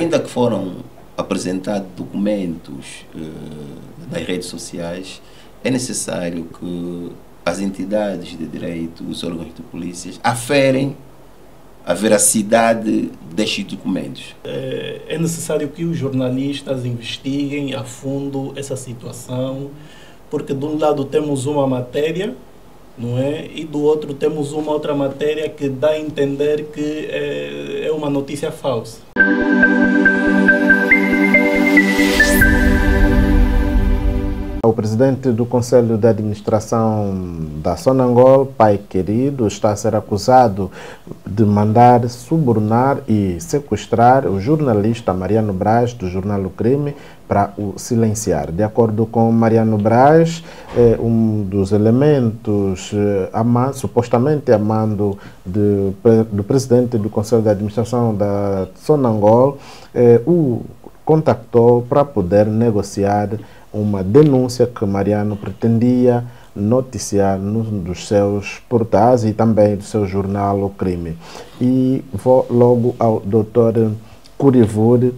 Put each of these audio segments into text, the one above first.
ainda que foram apresentados documentos nas redes sociais, é necessário que as entidades de direito, os órgãos de polícia, aferem a veracidade destes documentos. É necessário que os jornalistas investiguem a fundo essa situação, porque de um lado temos uma matéria, não é? E do outro temos uma outra matéria que dá a entender que é uma notícia falsa. O presidente do Conselho de Administração da Sonangol, Pai Querido, está a ser acusado de mandar subornar e sequestrar o jornalista Mariano Braz, do jornal O Crime, para o silenciar. De acordo com Mariano Braz, um dos elementos supostamente a mando do presidente do Conselho de Administração da Sonangol, o contactou para poder negociar uma denúncia que Mariano pretendia noticiar num dos seus portais e também do seu jornal O Crime. E vou logo ao Dr. Curivuri.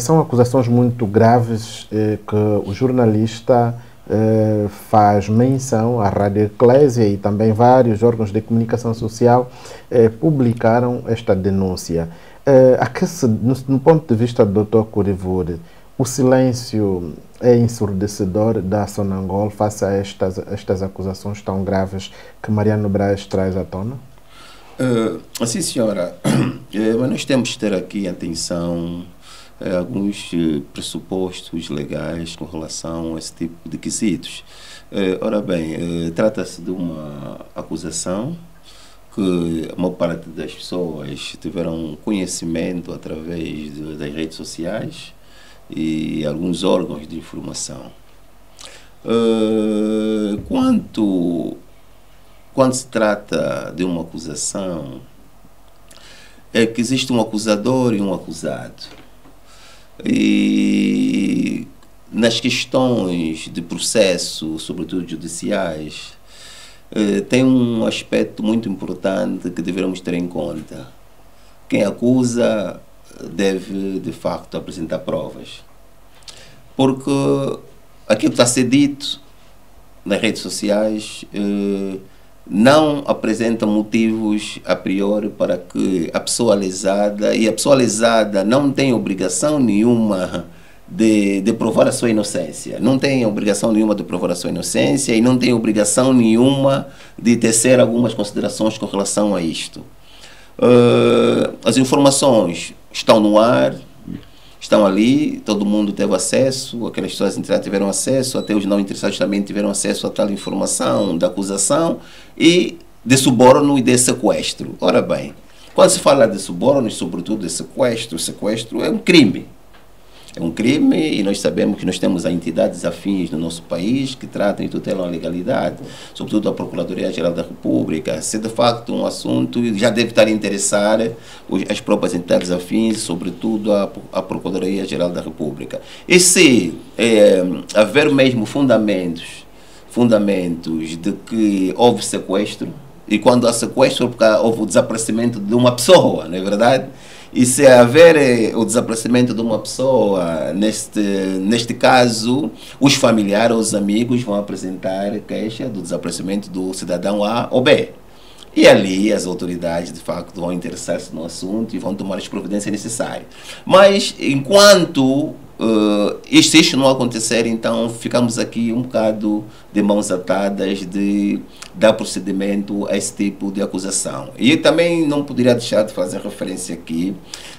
São acusações muito graves que o jornalista faz menção à Rádio Eclésia e também vários órgãos de comunicação social publicaram esta denúncia. No ponto de vista do Dr. Curivuri, o silêncio é ensurdecedor da Sonangol face a estas acusações tão graves que Mariano Braz traz à tona? Sim, senhora. Mas nós temos que ter aqui atenção a alguns pressupostos legais com relação a esse tipo de quesitos. Ora bem, trata-se de uma acusação que a maior parte das pessoas tiveram conhecimento através das redes sociais e alguns órgãos de informação. Quando se trata de uma acusação, é que existe um acusador e um acusado. E nas questões de processo, sobretudo judiciais, tem um aspecto muito importante que devemos ter em conta. Quem acusa deve, de facto, apresentar provas. Porque aquilo que está a ser dito nas redes sociais não apresenta motivos a priori para que a pessoa lesada, e a pessoa lesada não tem obrigação nenhuma de provar a sua inocência. Não tem obrigação nenhuma de provar a sua inocência e não tem obrigação nenhuma de tecer algumas considerações com relação a isto. As informações estão no ar, estão ali, todo mundo teve acesso, aquelas pessoas interessadas tiveram acesso, até os não interessados também tiveram acesso a tal informação da acusação e de suborno e de sequestro. Ora bem, quando se fala de suborno e sobretudo de sequestro, o sequestro é um crime. É um crime e nós sabemos que nós temos entidades afins no nosso país que tratam e tutelam a legalidade, sobretudo a Procuradoria-Geral da República. Se de facto um assunto já deve estar a interessar as próprias entidades afins, sobretudo a Procuradoria-Geral da República. E se haver mesmo fundamentos de que houve sequestro, e quando há sequestro porque houve o desaparecimento de uma pessoa, não é verdade? E se haver o desaparecimento de uma pessoa, neste caso, os familiares, os amigos vão apresentar queixa do desaparecimento do cidadão A ou B. E ali as autoridades, de facto, vão interessar-se no assunto e vão tomar as providências necessárias. Mas, enquanto isto não acontecer, então ficamos aqui um bocado de mãos atadas de dar procedimento a esse tipo de acusação. E também não poderia deixar de fazer referência aqui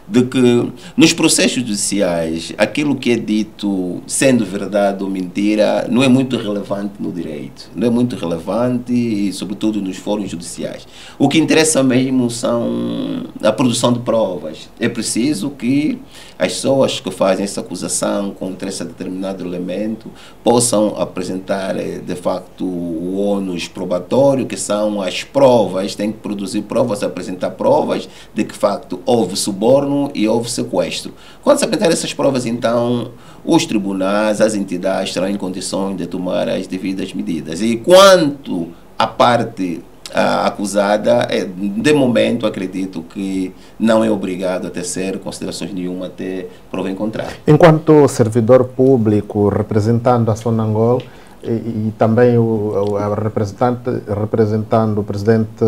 de que nos processos judiciais aquilo que é dito, sendo verdade ou mentira, não é muito relevante no direito. Não é muito relevante e sobretudo nos fóruns judiciais. O que interessa mesmo são a produção de provas. É preciso que as pessoas que fazem essa acusação contra esse determinado elemento possam apresentar de facto o ônus probatório, que são as provas, têm que produzir provas, apresentar provas de que de facto houve suborno e houve sequestro. Quando se apresentar essas provas, então os tribunais, as entidades estarão em condições de tomar as devidas medidas. E quanto à parte a acusada, de momento, acredito que não é obrigado a tecer considerações nenhuma até prova em contrário. Enquanto servidor público representando a Sonangol e também representando o Presidente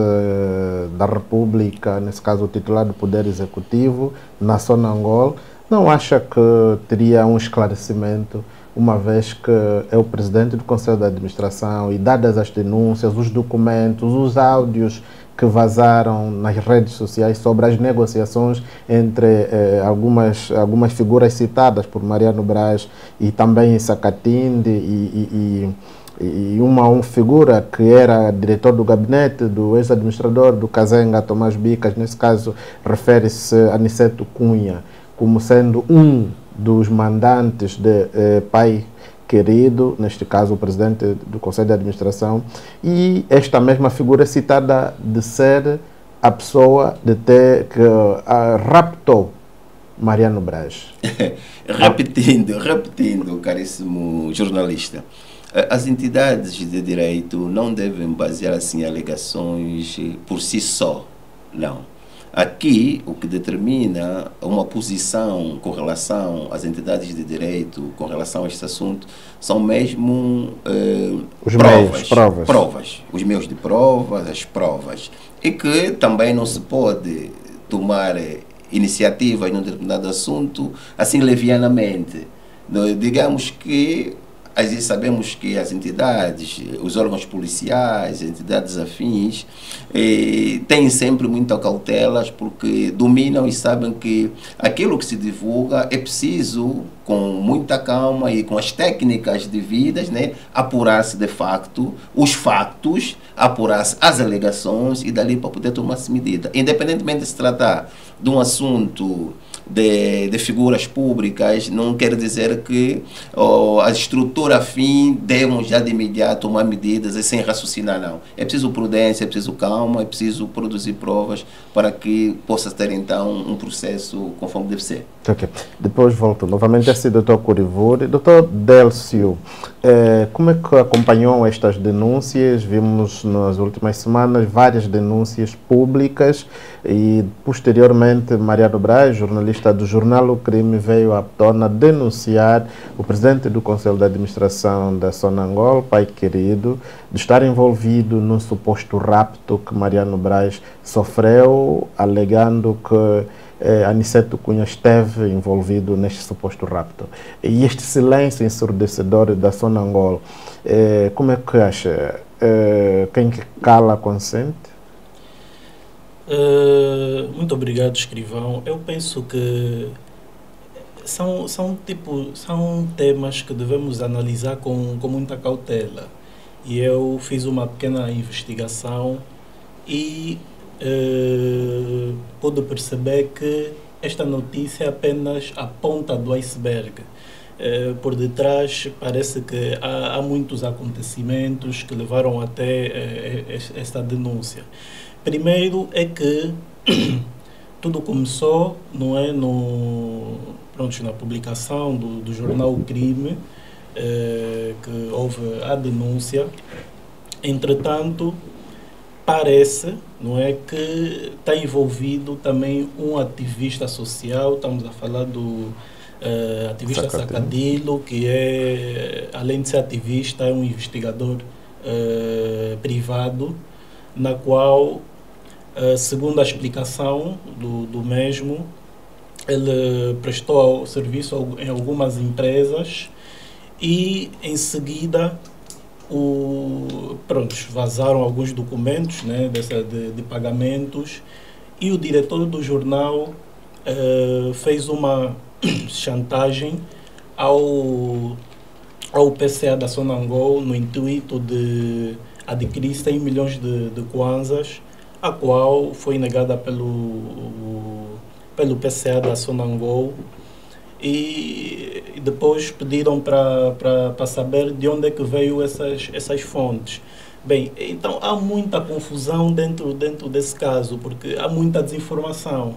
da República, nesse caso o titular do Poder Executivo, na Sonangol, não acha que teria um esclarecimento, uma vez que é o Presidente do Conselho de Administração e dadas as denúncias, os documentos, os áudios que vazaram nas redes sociais sobre as negociações entre algumas figuras citadas por Mariano Braz e também Sacatinde e uma figura que era diretor do gabinete do ex-administrador do Kazenga, Tomás Bicas, nesse caso refere-se a Aniceto Cunha, como sendo um dos mandantes de Pai Querido, neste caso o presidente do Conselho de Administração, e esta mesma figura é citada de ser a pessoa que raptou Mariano Braz. repetindo, caríssimo jornalista, as entidades de direito não devem basear assim alegações por si só, não. Aqui, o que determina uma posição com relação às entidades de direito, com relação a este assunto, são mesmo provas. Os meios de provas, as provas. E que também não se pode tomar iniciativas num determinado assunto assim levianamente. Digamos que sabemos que as entidades, os órgãos policiais, entidades afins, têm sempre muita cautelas porque dominam e sabem que aquilo que se divulga é preciso, com muita calma e com as técnicas devidas, né, apurar-se de facto os fatos, apurar-se as alegações e dali para poder tomar-se medida. Independentemente de se tratar de um assunto de figuras públicas, não quer dizer que a estrutura afim devem já de imediato tomar medidas e sem raciocinar, não. É preciso prudência, é preciso calma, é preciso produzir provas para que possa ter então um processo conforme deve ser. Ok. Depois volto novamente a esse Dr. Curivuri. Dr. Délcio, como é que acompanhou estas denúncias? Vimos nas últimas semanas várias denúncias públicas e posteriormente Mariano Braz, jornalista do jornal O Crime, veio à tona denunciar o presidente do Conselho de Administração da Sonangol, Pai Querido, de estar envolvido num suposto rapto que Mariano Braz sofreu, alegando que Aniceto Cunha esteve envolvido neste suposto rapto. E este silêncio ensurdecedor da Sonangol, como é que acha? Quem que cala consente? Muito obrigado, escrivão. Eu penso que são temas que devemos analisar com muita cautela. E eu fiz uma pequena investigação e pude perceber que esta notícia é apenas a ponta do iceberg. Por detrás parece que há muitos acontecimentos que levaram até esta denúncia. Primeiro é que tudo começou, não é, na publicação do jornal O Crime, que houve a denúncia. Entretanto, parece, não é, que está envolvido também um ativista social. Estamos a falar do ativista Sacadilo, que além de ser ativista, é um investigador privado, na qual, segundo a explicação do mesmo, ele prestou serviço em algumas empresas e, em seguida, vazaram alguns documentos, né, de pagamentos, e o diretor do jornal fez uma chantagem ao PCA da Sonangol no intuito de adquirir 100 milhões de kwanzas, a qual foi negada pelo PCA da Sonangol, e depois pediram para saber de onde é que veio essas fontes. Bem, então há muita confusão dentro desse caso, porque há muita desinformação.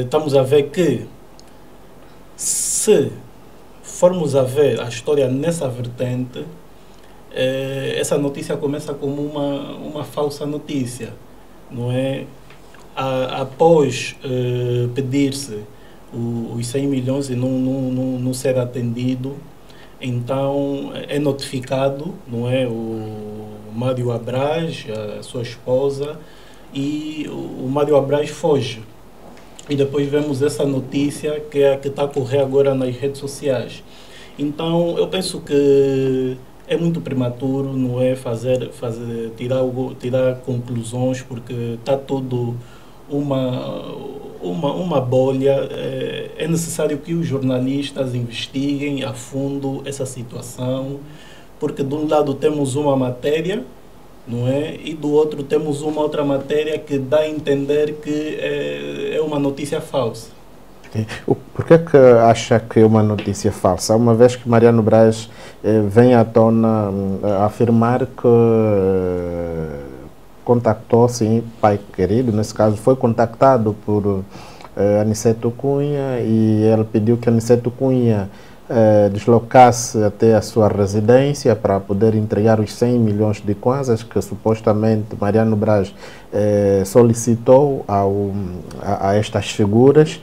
Estamos a ver que, se formos a ver a história nessa vertente, essa notícia começa como uma falsa notícia, não é? Após pedir-se os 100 milhões e não ser atendido, então é notificado, não é, o Mário Abraz, a sua esposa, e o Mário Abraz foge. E depois vemos essa notícia que é a que está a correr agora nas redes sociais. Então eu penso que é muito prematuro, não é, tirar conclusões, porque está tudo uma bolha. É necessário que os jornalistas investiguem a fundo essa situação, porque de um lado temos uma matéria, não é? E do outro temos uma outra matéria que dá a entender que é uma notícia falsa. Por que acha que é uma notícia falsa? Uma vez que Mariano Braz vem à tona afirmar que contactou, sim, pai querido, nesse caso foi contactado por Aniceto Cunha, e ele pediu que Aniceto Cunha deslocasse até a sua residência para poder entregar os 100 milhões de kwanzas que supostamente Mariano Braz solicitou a estas figuras.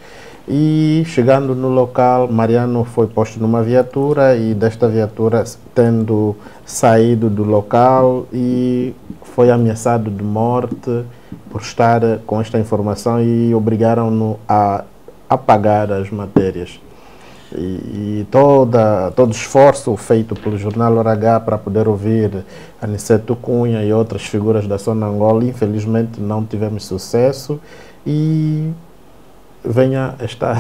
E chegando no local, Mariano foi posto numa viatura, e desta viatura, tendo saído do local, e foi ameaçado de morte por estar com esta informação, e obrigaram-no a apagar as matérias. E todo esforço feito pelo jornal Hora H para poder ouvir Aniceto Cunha e outras figuras da Sonangol, infelizmente não tivemos sucesso, e venha esta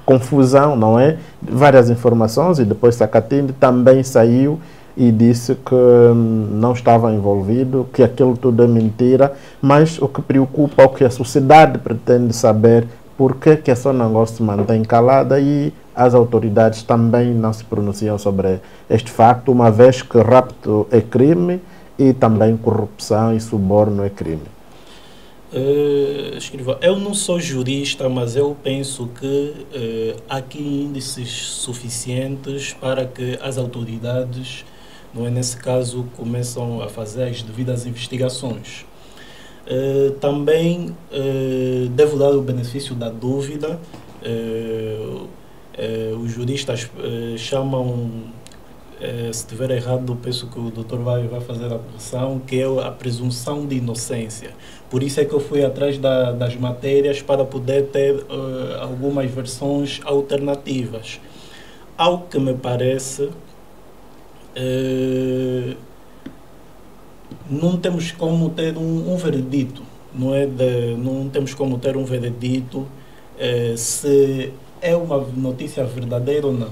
confusão, não é? Várias informações, e depois Sacatinde também saiu e disse que não estava envolvido, que aquilo tudo é mentira, mas o que preocupa, o que a sociedade pretende saber, por que a Sonangol se mantém calada e as autoridades também não se pronunciam sobre este facto, uma vez que rapto é crime e também corrupção e suborno é crime. Escrivá, eu não sou jurista, mas eu penso que há aqui índices suficientes para que as autoridades, não é, nesse caso, começam a fazer as devidas investigações. Também devo dar o benefício da dúvida. Os juristas chamam, se estiver errado, penso que o doutor vai fazer a correção, que é a presunção de inocência. Por isso é que eu fui atrás das matérias para poder ter algumas versões alternativas. Ao que me parece, não temos como ter um veredito, não é? Não temos como ter um veredito se é uma notícia verdadeira ou não.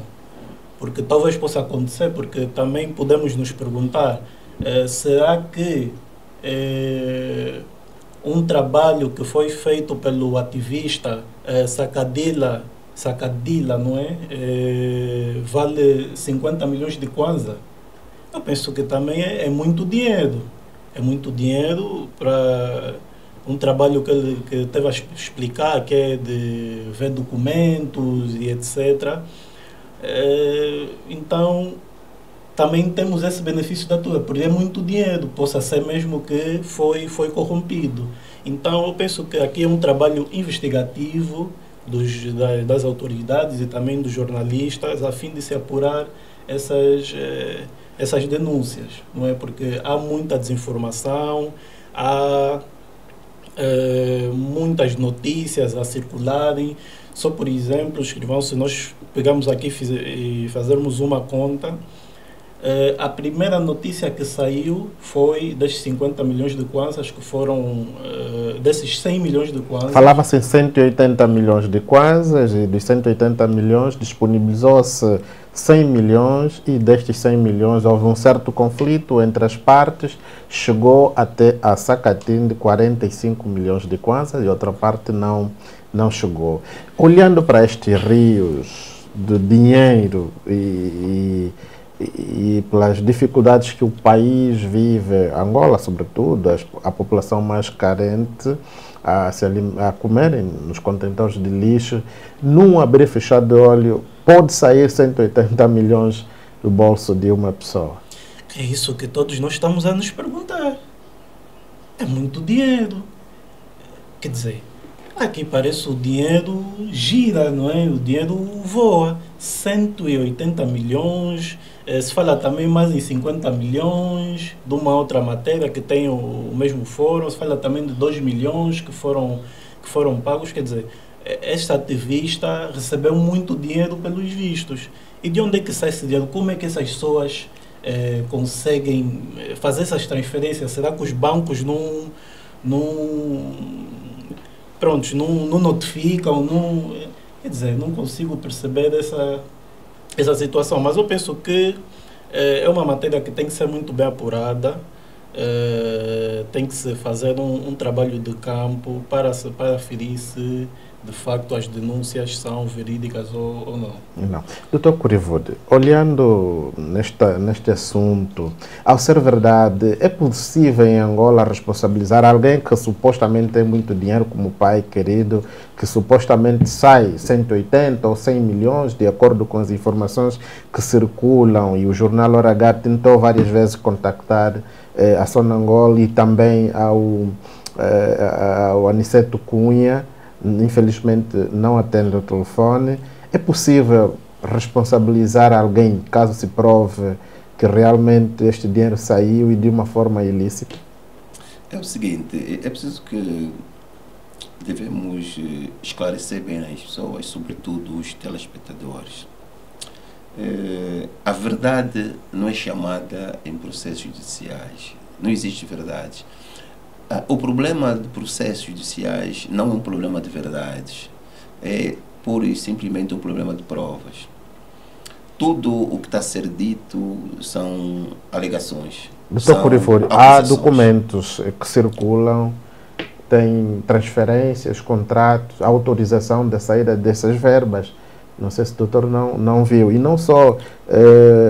Porque talvez possa acontecer, porque também podemos nos perguntar, será que um trabalho que foi feito pelo ativista Sacadila, não é? Vale 50 milhões de kwanza? Eu penso que também é muito dinheiro. É muito dinheiro para um trabalho que ele teve a explicar, que é de ver documentos e etc. Então, também temos esse benefício da tua, porque é muito dinheiro, possa ser mesmo que foi corrompido. Então, eu penso que aqui é um trabalho investigativo das autoridades e também dos jornalistas, a fim de se apurar essas denúncias, não é? Porque há muita desinformação, há muitas notícias a circularem. Só por exemplo, escrivão, se nós pegamos aqui e fazermos uma conta, a primeira notícia que saiu foi desses 50 milhões de kwanzas, que foram desses 100 milhões de kwanzas. Falava-se em 180 milhões de kwanzas, e dos 180 milhões disponibilizou-se 100 milhões, e destes 100 milhões houve um certo conflito entre as partes, chegou até a Sacatinde de 45 milhões de kwanzas e outra parte não chegou. Olhando para estes rios de dinheiro e pelas dificuldades que o país vive, Angola sobretudo, a população mais carente, a comerem nos contentores de lixo, num abrir e fechar de olho, pode sair 180 milhões do bolso de uma pessoa? É isso que todos nós estamos a nos perguntar. É muito dinheiro. Quer dizer, aqui parece o dinheiro gira, não é? O dinheiro voa. 180 milhões, se fala também mais em 50 milhões, de uma outra matéria que tem o mesmo fórum, se fala também de 2 milhões que foram pagos. Quer dizer, esta ativista recebeu muito dinheiro pelos vistos. E de onde é que sai esse dinheiro? Como é que essas pessoas conseguem fazer essas transferências? Será que os bancos não notificam? Quer dizer, não consigo perceber essa situação. Mas eu penso que é uma matéria que tem que ser muito bem apurada. Tem que se fazer um trabalho de campo para aferir se de facto as denúncias são verídicas ou não. Não. Dr. Curivude, olhando neste assunto, ao ser verdade, é possível em Angola responsabilizar alguém que supostamente tem muito dinheiro, como o pai querido, que supostamente sai 180 ou 100 milhões, de acordo com as informações que circulam, e o jornal Hora H tentou várias vezes contactar a Sonangol e também ao Aniceto Cunha, infelizmente não atende o telefone. É possível responsabilizar alguém caso se prove que realmente este dinheiro saiu e de uma forma ilícita? É o seguinte, é preciso que devemos esclarecer bem as pessoas, sobretudo os telespectadores. A verdade não é chamada em processos judiciais. Não existe verdade. O problema de processos judiciais não é um problema de verdades. É pura e simplesmente um problema de provas. Tudo o que está a ser dito são alegações. Doutor Curivude, há documentos que circulam, tem transferências, contratos, autorização da saída dessas verbas. Não sei se o doutor não viu. E não só,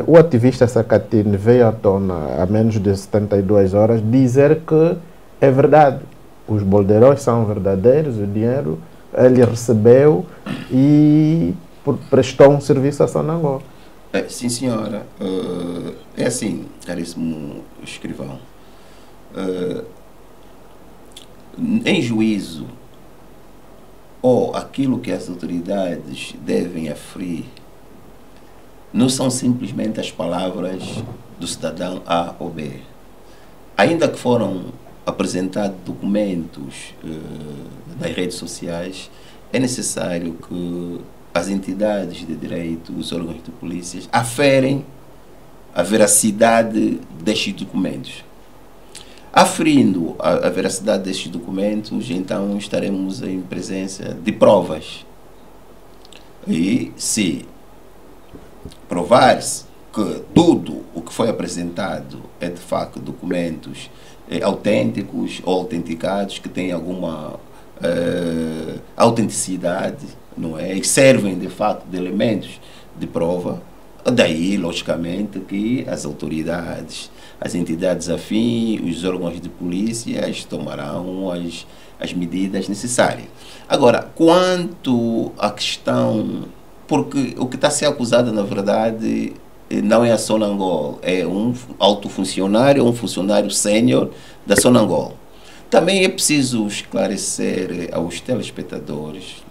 o ativista Sacatini veio à tona há menos de 72 horas dizer que é verdade, os bolderões são verdadeiros, o dinheiro ele recebeu e prestou um serviço a Sonangol. Sim, senhora. É assim, caríssimo escrivão. Em juízo, ou aquilo que as autoridades devem aferir, não são simplesmente as palavras do cidadão A ou B. Ainda que foram apresentados documentos nas redes sociais, é necessário que as entidades de direito, os órgãos de polícia, aferem a veracidade destes documentos. Aferindo a veracidade destes documentos, então estaremos em presença de provas. E se provar-se que tudo o que foi apresentado é de facto documentos autênticos ou autenticados, que têm alguma autenticidade, não é? E servem de facto de elementos de prova, daí, logicamente, que as autoridades, as entidades afins, os órgãos de polícia tomarão as medidas necessárias. Agora, quanto à questão, porque o que está a ser acusado, na verdade, não é a Sonangol, é um alto funcionário, um funcionário sênior da Sonangol. Também é preciso esclarecer aos telespectadores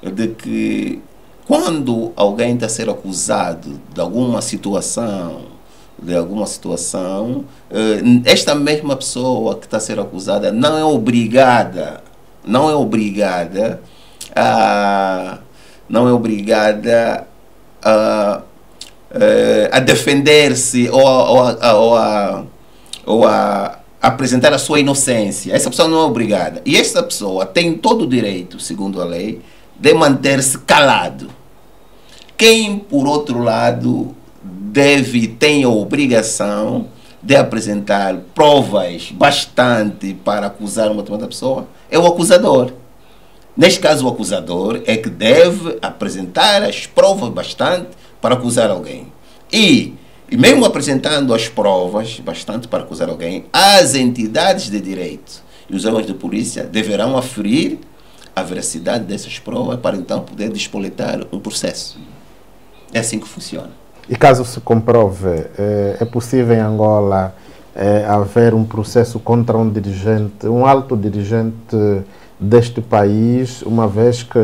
de que quando alguém está a ser acusado de alguma situação, esta mesma pessoa que está a ser acusada não é obrigada a defender-se ou a apresentar a sua inocência. Essa pessoa não é obrigada. E essa pessoa tem todo o direito, segundo a lei, de manter-se calado. Quem, por outro lado, tem a obrigação de apresentar provas bastante para acusar uma determinada pessoa é o acusador. Neste caso, o acusador é que deve apresentar as provas bastante para acusar alguém. E mesmo apresentando as provas bastante para acusar alguém, as entidades de direito e os órgãos de polícia deverão aferir a veracidade dessas provas para então poder despoletar um processo. É assim que funciona. E caso se comprove, é possível em Angola haver um processo contra um dirigente, um alto dirigente deste país, uma vez que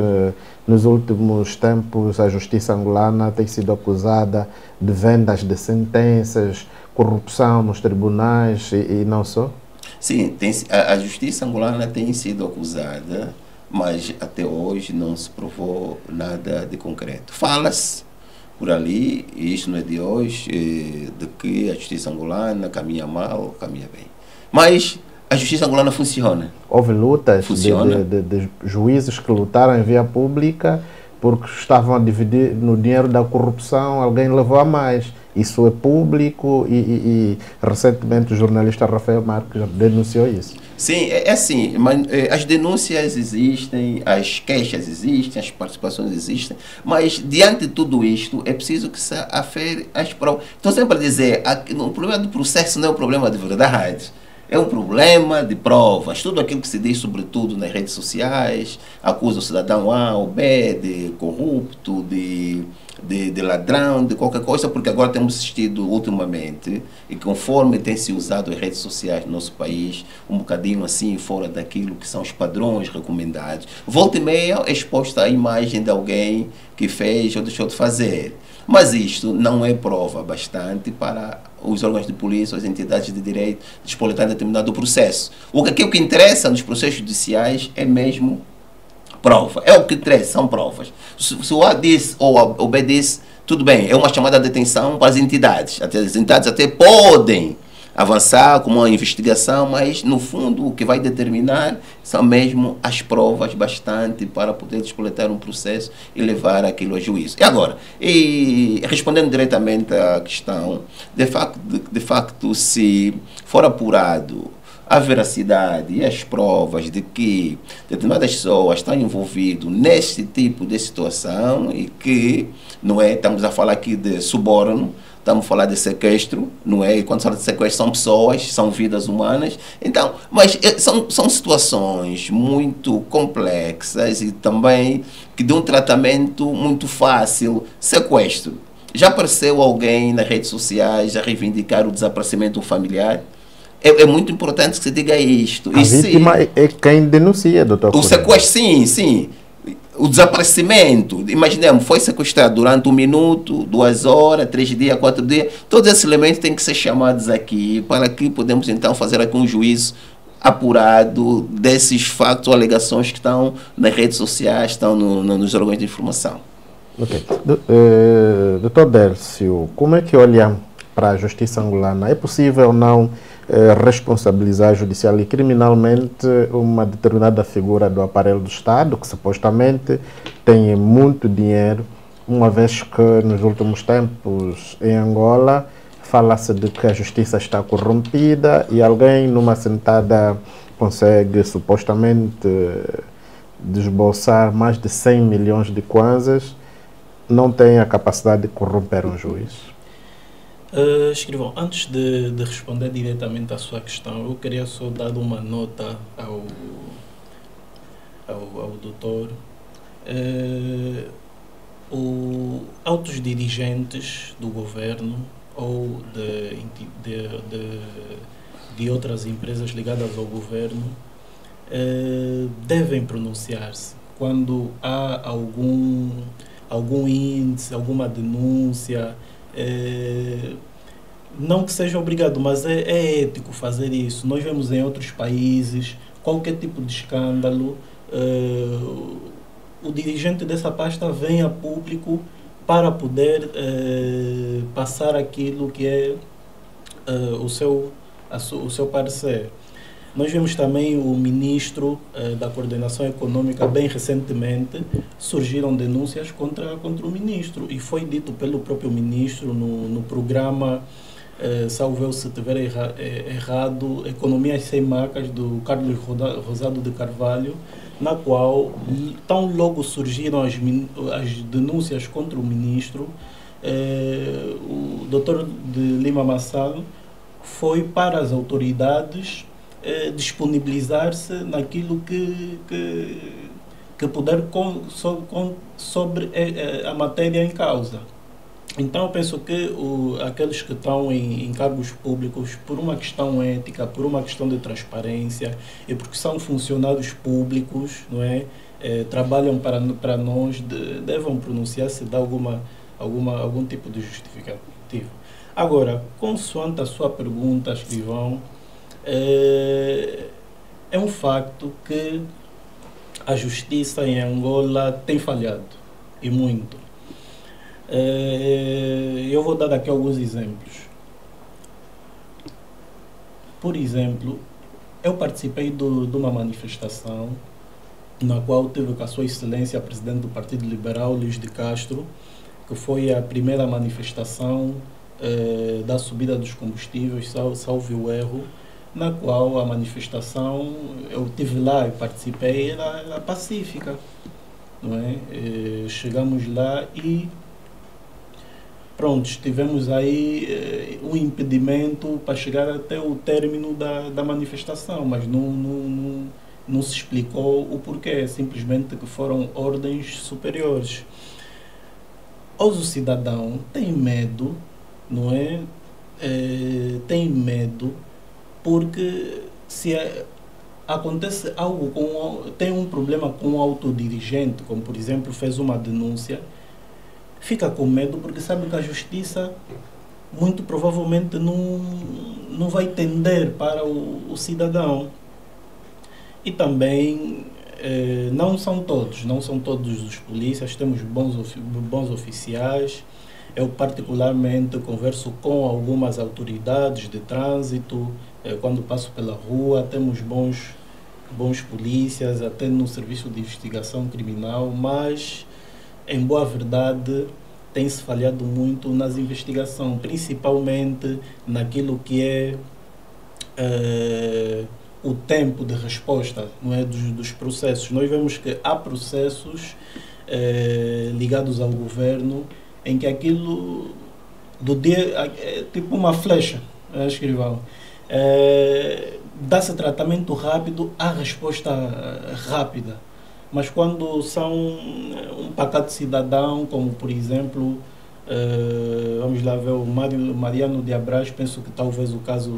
nos últimos tempos a justiça angolana tem sido acusada de vendas de sentenças, corrupção nos tribunais e não só? Sim, a justiça angolana tem sido acusada, mas até hoje não se provou nada de concreto. Fala-se por ali, e isto não é de hoje, de que a justiça angolana caminha mal, caminha bem. Mas a justiça angolana funciona. Houve lutas de juízes que lutaram em via pública porque estavam a dividir no dinheiro da corrupção, alguém levou a mais. Isso é público e recentemente o jornalista Rafael Marques denunciou isso. Sim, é assim, mas as denúncias existem, as queixas existem, as participações existem, mas diante de tudo isto é preciso que se afere as provas. Estou sempre a dizer, o problema do processo não é um problema de verdade. É um problema de provas. Tudo aquilo que se diz, sobretudo nas redes sociais, acusa o cidadão A ou B de corrupto, de ladrão, de qualquer coisa, porque agora temos assistido ultimamente, e conforme tem se usado as redes sociais no nosso país, um bocadinho assim, fora daquilo que são os padrões recomendados. Volta e meia é exposta a imagem de alguém que fez ou deixou de fazer. Mas isto não é prova bastante para os órgãos de polícia, as entidades de direito, despolitar determinado processo. O que interessa nos processos judiciais é mesmo prova. É o que interessa, são provas. Se o A disse ou o B disse, tudo bem, é uma chamada de atenção para as entidades. As entidades até podem avançar com uma investigação, mas no fundo o que vai determinar são mesmo as provas bastante para poder despoletar um processo e levar aquilo a juízo. E agora, respondendo diretamente à questão, de facto se for apurado a veracidade e as provas de que determinadas pessoas estão envolvidas neste tipo de situação e que, não é, estamos a falar aqui de suborno, estamos a falar de sequestro, não é? E quando se fala de sequestro são pessoas, são vidas humanas. Então, mas são situações muito complexas e também que dão um tratamento muito fácil. Sequestro. Já apareceu alguém nas redes sociais a reivindicar o desaparecimento familiar? É muito importante que se diga isto. A vítima é quem denuncia, doutor. O sequestro, sim. O desaparecimento, imaginemos, foi sequestrado durante 1 minuto, 2 horas, 3 dias, 4 dias. Todos esses elementos têm que ser chamados aqui para que podemos então fazer aqui um juízo apurado desses fatos ou alegações que estão nas redes sociais, estão nos órgãos de informação. Ok. Doutor Dércio, como é que olham para a justiça angolana? É possível ou não responsabilizar judicial e criminalmente uma determinada figura do aparelho do Estado, que supostamente tem muito dinheiro, uma vez que nos últimos tempos em Angola fala-se de que a justiça está corrompida e alguém numa sentada consegue supostamente desbolsar mais de 100 milhões de kwanzas, não tem a capacidade de corromper um juiz? Escrivão, antes de responder diretamente à sua questão, eu queria só dar uma nota ao doutor. Altos dirigentes do governo ou de outras empresas ligadas ao governo devem pronunciar-se quando há algum índice, alguma denúncia. Não que seja obrigado, mas é ético fazer isso. Nós vemos em outros países, qualquer tipo de escândalo, o dirigente dessa pasta vem a público para poder passar aquilo que é o seu parecer. Nós vimos também o ministro da Coordenação Econômica, bem recentemente, surgiram denúncias contra o ministro, e foi dito pelo próprio ministro no programa, salvo eu se estiver errado, Economias Sem Marcas, do Carlos Rosado de Carvalho, na qual, tão logo surgiram as denúncias contra o ministro, o doutor de Lima Massalo foi para as autoridades disponibilizar-se naquilo que puder sobre a matéria em causa. Então eu penso que aqueles que estão em cargos públicos, por uma questão ética, por uma questão de transparência e porque são funcionários públicos, não é? Trabalham para nós, devam pronunciar-se de algum tipo de justificativo. Agora, consoante a sua pergunta, escrivão, é um facto que a justiça em Angola tem falhado, e muito. Eu vou dar aqui alguns exemplos. Por exemplo, eu participei de uma manifestação na qual teve com a sua excelência a presidente do Partido Liberal, Luís de Castro, que foi a primeira manifestação da subida dos combustíveis, salvo o erro, na qual a manifestação, eu estive lá e participei, era pacífica, não é? Chegamos lá e pronto, tivemos aí um impedimento para chegar até o término da manifestação, mas não se explicou o porquê, simplesmente que foram ordens superiores. Hoje o cidadão tem medo, não é? Tem medo porque se acontece algo, tem um problema com um autodirigente, como por exemplo fez uma denúncia, fica com medo porque sabe que a justiça muito provavelmente não vai tender para o cidadão. E também não são todos os polícias, temos bons oficiais. Eu particularmente converso com algumas autoridades de trânsito, quando passo pela rua, temos bons polícias, até no serviço de investigação criminal, mas em boa verdade tem-se falhado muito nas investigações, principalmente naquilo que é o tempo de resposta, não é, dos processos. Nós vemos que há processos ligados ao governo em que aquilo do dia é tipo uma flecha, escrivão. Dá-se tratamento rápido, há resposta rápida. Mas quando são um pacato cidadão, como por exemplo, vamos lá ver o Mariano de Abraz, penso que talvez o caso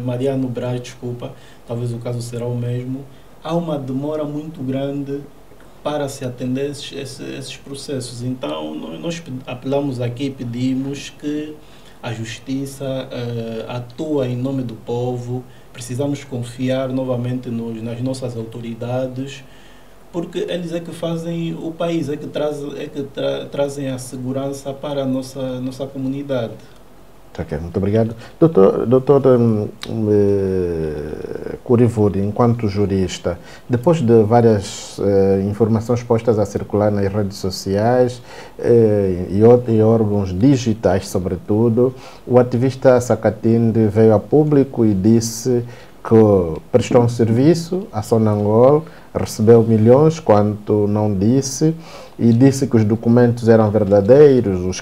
Mariano Braz, desculpa, talvez o caso será o mesmo. Há uma demora muito grande para se atender esses processos. Então, nós apelamos aqui e pedimos que a justiça atua em nome do povo. Precisamos confiar novamente nas nossas autoridades, porque eles é que fazem o país, trazem a segurança para a nossa comunidade. Ok, muito obrigado. Doutor Curivuri, enquanto jurista, depois de várias informações postas a circular nas redes sociais e órgãos digitais, sobretudo, o ativista Sacatinde veio a público e disse que prestou um serviço à Sonangol, recebeu milhões, quanto não disse, e disse que os documentos eram verdadeiros, os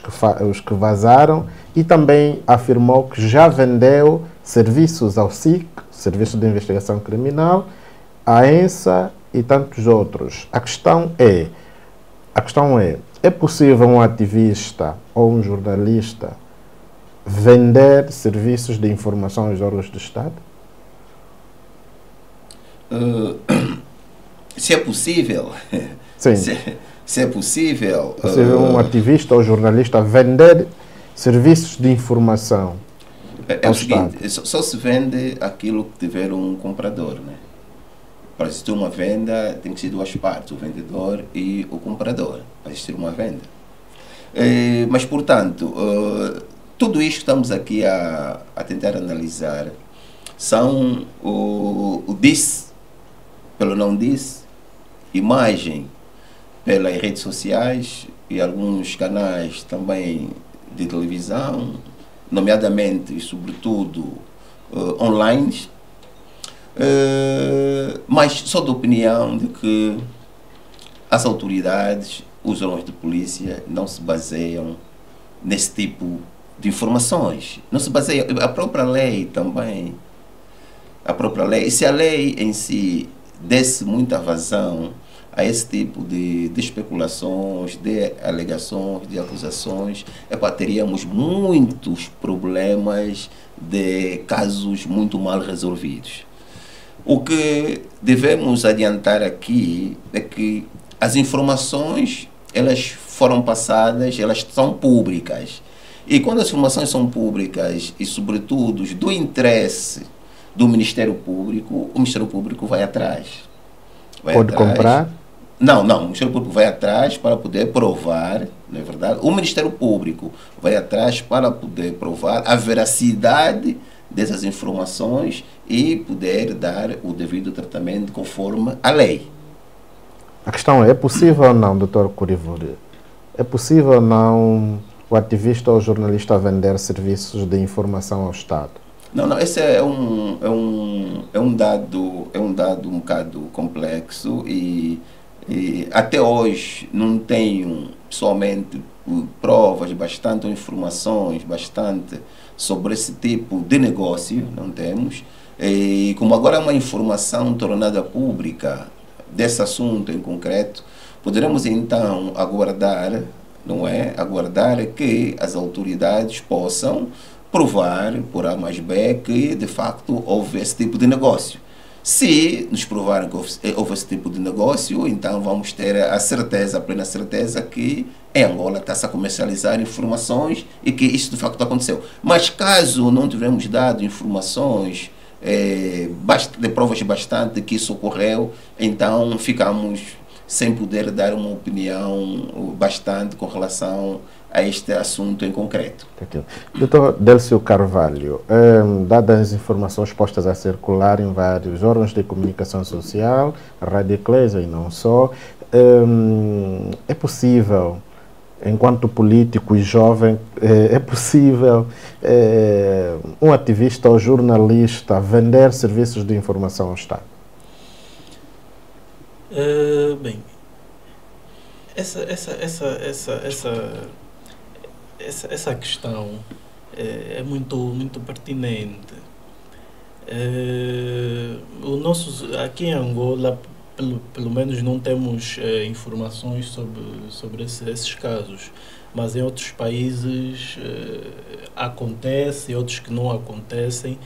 que vazaram, e também afirmou que já vendeu serviços ao SIC, Serviço de Investigação Criminal, à ENSA e tantos outros. A questão é possível um ativista ou um jornalista vender serviços de informação aos órgãos do Estado? Se é possível, sim. Se é possível, um ativista ou jornalista vender serviços de informação. É o seguinte, só se vende aquilo que tiver um comprador, né? Para existir uma venda tem que ser duas partes, o vendedor e o comprador, para existir uma venda. Mas portanto, tudo isto que estamos aqui a tentar analisar são o disse pelo não disse, imagem pelas redes sociais e alguns canais também de televisão, nomeadamente e sobretudo online, mas sou da opinião de que as autoridades, os órgãos de polícia não se baseiam nesse tipo de informações. Não se baseiam, a própria lei também, e se a lei em si desse muita vazão a esse tipo de especulações, de alegações, de acusações, teríamos muitos problemas de casos muito mal resolvidos. O que devemos adiantar aqui é que as informações, elas foram passadas, elas são públicas. E quando as informações são públicas e, sobretudo, do interesse do Ministério Público, o Ministério Público vai atrás. Pode comprar? Não, o Ministério Público vai atrás para poder provar, não é verdade? O Ministério Público vai atrás para poder provar a veracidade dessas informações e poder dar o devido tratamento conforme a lei. A questão é possível ou não, Dr. Kurivuri? É possível ou não o ativista ou o jornalista vender serviços de informação ao Estado? Não, esse é um dado um bocado complexo e até hoje não tenho pessoalmente provas bastante ou informações bastante sobre esse tipo de negócio, não temos. E como agora é uma informação tornada pública desse assunto em concreto, poderemos então aguardar, não é? Aguardar que as autoridades possam provar por A mais B que de facto houve esse tipo de negócio. Se nos provarem que houve esse tipo de negócio, então vamos ter a certeza, a plena certeza que em Angola está-se a comercializar informações e que isso de facto aconteceu. Mas caso não tivermos dado informações de provas bastante que isso ocorreu, então ficamos sem poder dar uma opinião bastante com relação a este assunto em concreto. Dr. Délcio Carvalho, dadas as informações postas a circular em vários órgãos de comunicação social, Rádio Eclésia e não só, é possível, enquanto político e jovem, é possível um ativista ou jornalista vender serviços de informação ao Estado? Bem, essa questão é muito pertinente. Aqui em Angola, pelo menos não temos informações sobre esses casos, mas em outros países acontece, outros que não acontecem,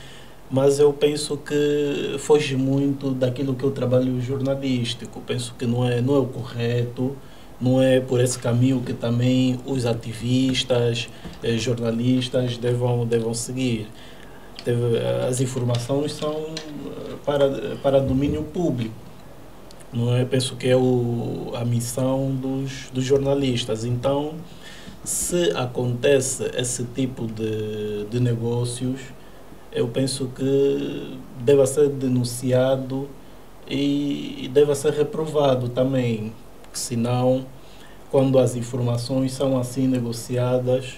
mas eu penso que foge muito daquilo que é o trabalho jornalístico. Penso que não é o correto, não é por esse caminho que também os ativistas, jornalistas devam seguir. As informações são para domínio público. Não é? Penso que é a missão dos jornalistas. Então, se acontece esse tipo de negócios, eu penso que deve ser denunciado e deve ser reprovado também, porque senão, quando as informações são assim negociadas,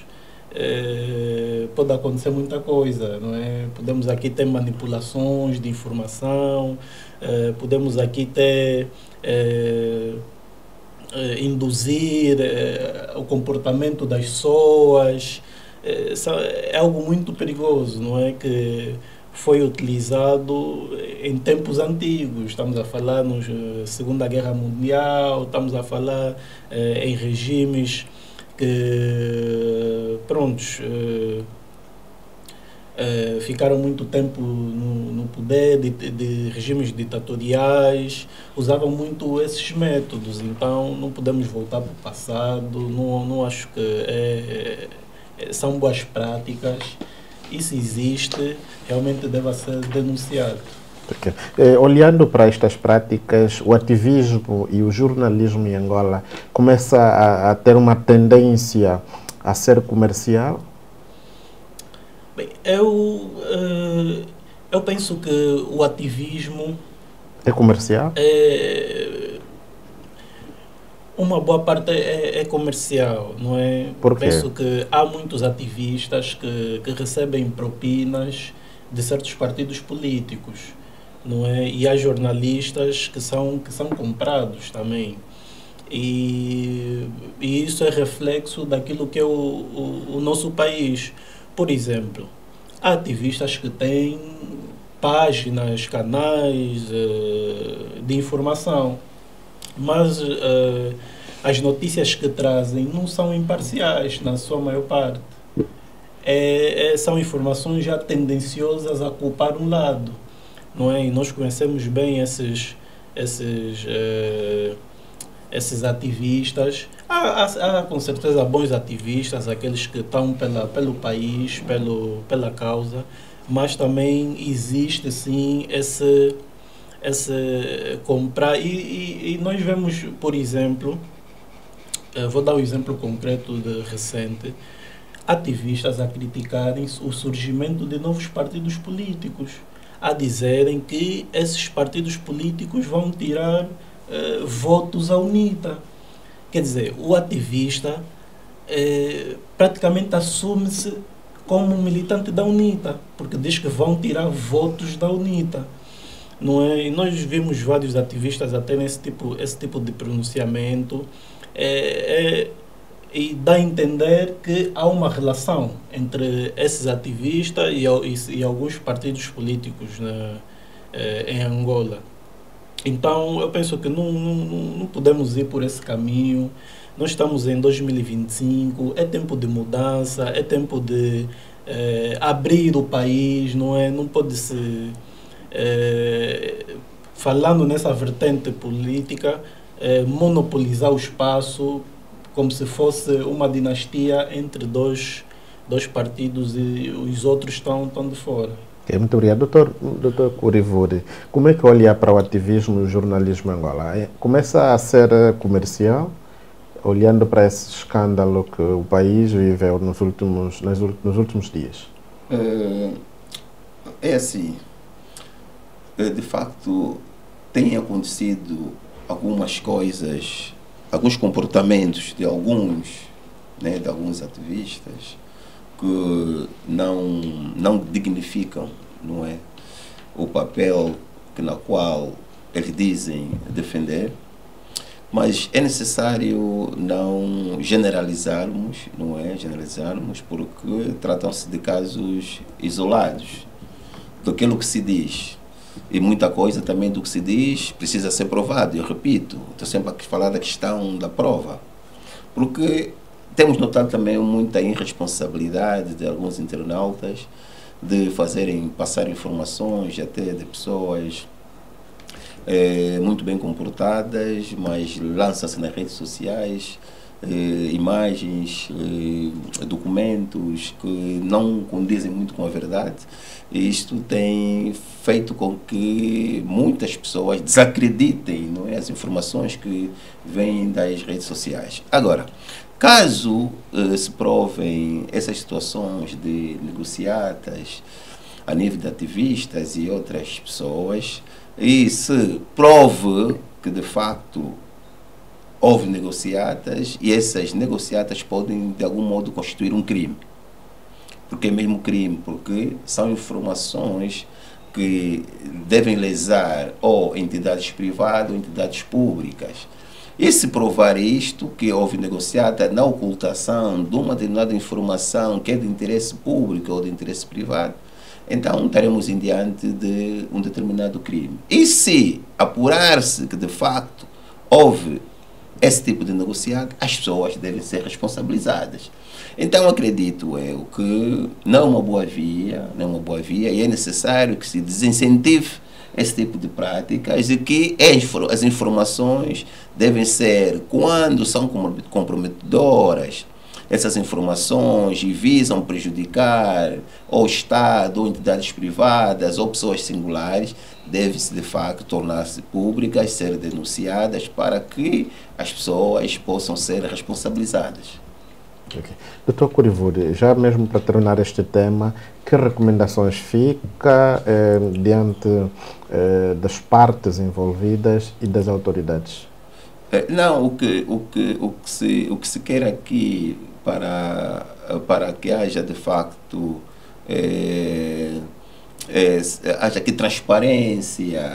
pode acontecer muita coisa, não é? Podemos aqui ter manipulações de informação, podemos aqui ter induzir o comportamento das pessoas. É algo muito perigoso, não é? Que foi utilizado em tempos antigos. Estamos a falar na Segunda Guerra Mundial, estamos a falar em regimes que, ficaram muito tempo no poder, de regimes ditatoriais, usavam muito esses métodos. Então não podemos voltar para o passado, não acho que são boas práticas. Isso existe, realmente deve ser denunciado. Okay. Olhando para estas práticas, o ativismo e o jornalismo em Angola começa a ter uma tendência a ser comercial? Bem, eu penso que o ativismo é comercial? Uma boa parte é comercial, não é? Por quê? Penso que há muitos ativistas que recebem propinas de certos partidos políticos, não é? E há jornalistas que são comprados também. E isso é reflexo daquilo que é o nosso país. Por exemplo, há ativistas que têm páginas, canais de informação. mas as notícias que trazem não são imparciais, na sua maior parte. São informações já tendenciosas a culpar um lado, não é? E nós conhecemos bem esses ativistas. Há com certeza bons ativistas, aqueles que estão pelo país, pela causa, mas também existe sim esse comprar. E nós vemos, por exemplo, vou dar um exemplo concreto de recente, ativistas a criticarem o surgimento de novos partidos políticos, a dizerem que esses partidos políticos vão tirar votos à UNITA. Quer dizer, o ativista praticamente assume-se como um militante da UNITA, porque diz que vão tirar votos da UNITA. Não é? E nós vimos vários ativistas a terem esse tipo de pronunciamento, e dá a entender que há uma relação entre esses ativistas e alguns partidos políticos em Angola. Então, eu penso que não podemos ir por esse caminho. Nós estamos em 2025, é tempo de mudança, é tempo de abrir o país, não é? Não pode se... falando nessa vertente política, monopolizar o espaço como se fosse uma dinastia entre dois partidos e os outros estão de fora. Muito obrigado. Doutor Kurivuri, como é que olha para o ativismo e o jornalismo em Angola? Começa a ser comercial, olhando para esse escândalo que o país viveu nos últimos dias? É assim, de facto, tem acontecido algumas coisas, alguns comportamentos de alguns ativistas que não dignificam, não é, o papel na qual eles dizem defender, mas é necessário não generalizarmos, não é, porque tratam-se de casos isolados daquilo que se diz. E muita coisa também do que se diz precisa ser provado. Eu repito, estou sempre a falar da questão da prova. Porque temos notado também muita irresponsabilidade de alguns internautas de passar informações até de pessoas muito bem comportadas, mas lançam-se nas redes sociais imagens, documentos que não condizem muito com a verdade. E isto tem feito com que muitas pessoas desacreditem, não é, as informações que vêm das redes sociais. Agora, caso se provem essas situações de negociatas a nível de ativistas e outras pessoas, e se prove que de facto houve negociatas, e essas negociatas podem de algum modo constituir um crime. Porque é mesmo crime, porque são informações que devem lesar ou entidades privadas ou entidades públicas. E se provar isto, que houve negociata na ocultação de uma determinada informação que é de interesse público ou de interesse privado, então estaremos em diante de um determinado crime. E se apurar-se que de facto houve esse tipo de negociado, as pessoas devem ser responsabilizadas. Então acredito eu que não é uma boa via, e é necessário que se desincentive esse tipo de práticas e que as informações devem ser, quando são comprometedoras, essas informações e visam prejudicar ou Estado, ou entidades privadas, ou pessoas singulares, devem-se de facto tornar-se públicas, ser denunciadas para que as pessoas possam ser responsabilizadas. Okay. Dr. Kurivuri, já mesmo para terminar este tema, que recomendações fica diante das partes envolvidas e das autoridades? Não, o que se quer aqui para que haja de facto haja aqui transparência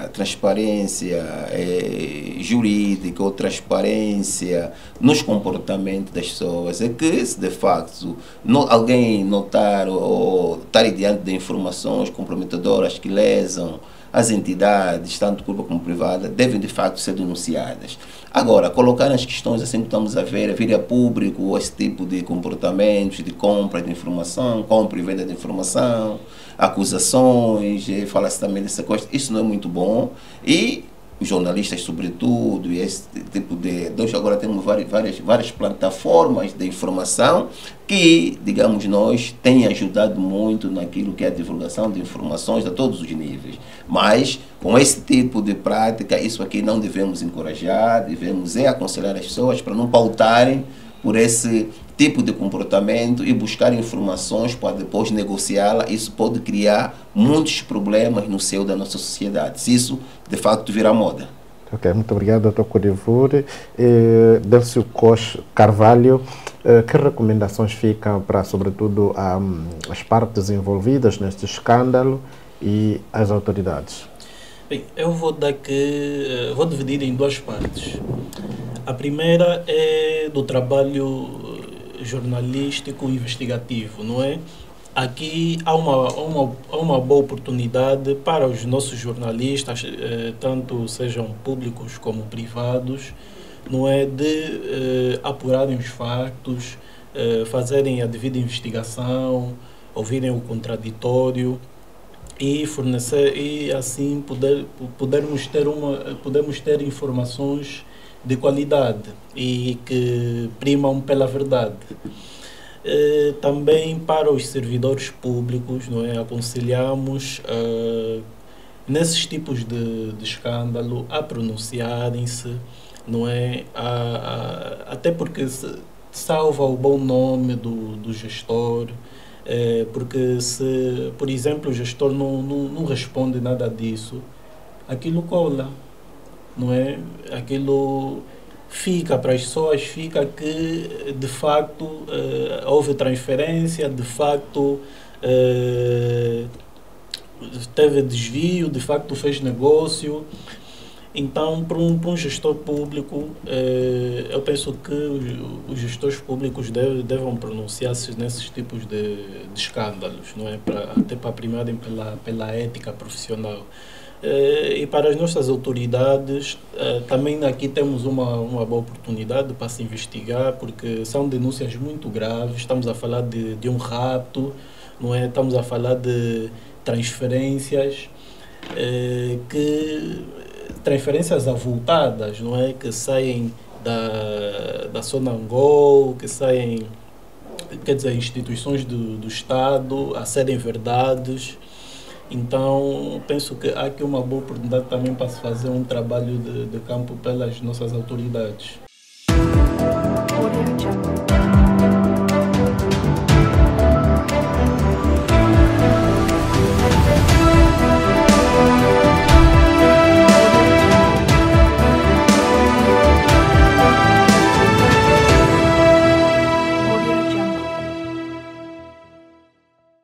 jurídica ou transparência nos comportamentos das pessoas, é que se de facto alguém notar ou estar diante de informações comprometedoras que lesam as entidades, tanto pública como privada, devem de facto ser denunciadas. Agora, colocar as questões assim que estamos a ver, vir a público esse tipo de comportamentos, de compra de informação, compra e venda de informação, acusações, fala-se também de sequestro, isso não é muito bom. E os jornalistas, sobretudo, e esse tipo de... Nós agora temos várias plataformas de informação que, digamos nós, têm ajudado muito naquilo que é a divulgação de informações a todos os níveis. Mas, com esse tipo de prática, isso aqui não devemos encorajar, devemos aconselhar as pessoas para não pautarem por esse tipo de comportamento e buscar informações para depois negociá-la. Isso pode criar muitos problemas no seio da nossa sociedade, se isso de facto virar moda. Ok, muito obrigado, Dr. Codivure. Delcio Costa Carvalho, que recomendações ficam para, sobretudo, as partes envolvidas neste escândalo e as autoridades? Bem, eu vou dividir em duas partes. A primeira é do trabalho jornalístico investigativo, não é? Aqui há uma boa oportunidade para os nossos jornalistas, tanto sejam públicos como privados, não é, de apurarem os factos, fazerem a devida investigação, ouvirem o contraditório e fornecer, e assim podemos ter informações de qualidade e que primam pela verdade. Também para os servidores públicos, não é, aconselhamos nesses tipos de escândalo a pronunciarem-se, não é, até porque salva o bom nome do gestor, porque se, por exemplo, o gestor não responde nada disso, aquilo cola, não é? Aquilo fica para as pessoas, fica que de facto houve transferência, de facto teve desvio, de facto fez negócio. Então, para um gestor público, eu penso que os gestores públicos devem pronunciar-se nesses tipos de escândalos, não é? Até para primarem pela ética profissional. E para as nossas autoridades, também aqui temos uma boa oportunidade para se investigar, porque são denúncias muito graves. Estamos a falar de um rapto, não é? Estamos a falar de transferências transferências avultadas, não é? Que saem da Sonangol, que saem, quer dizer, instituições do Estado a serem verdades. Então, penso que há aqui uma boa oportunidade também para se fazer um trabalho de campo pelas nossas autoridades.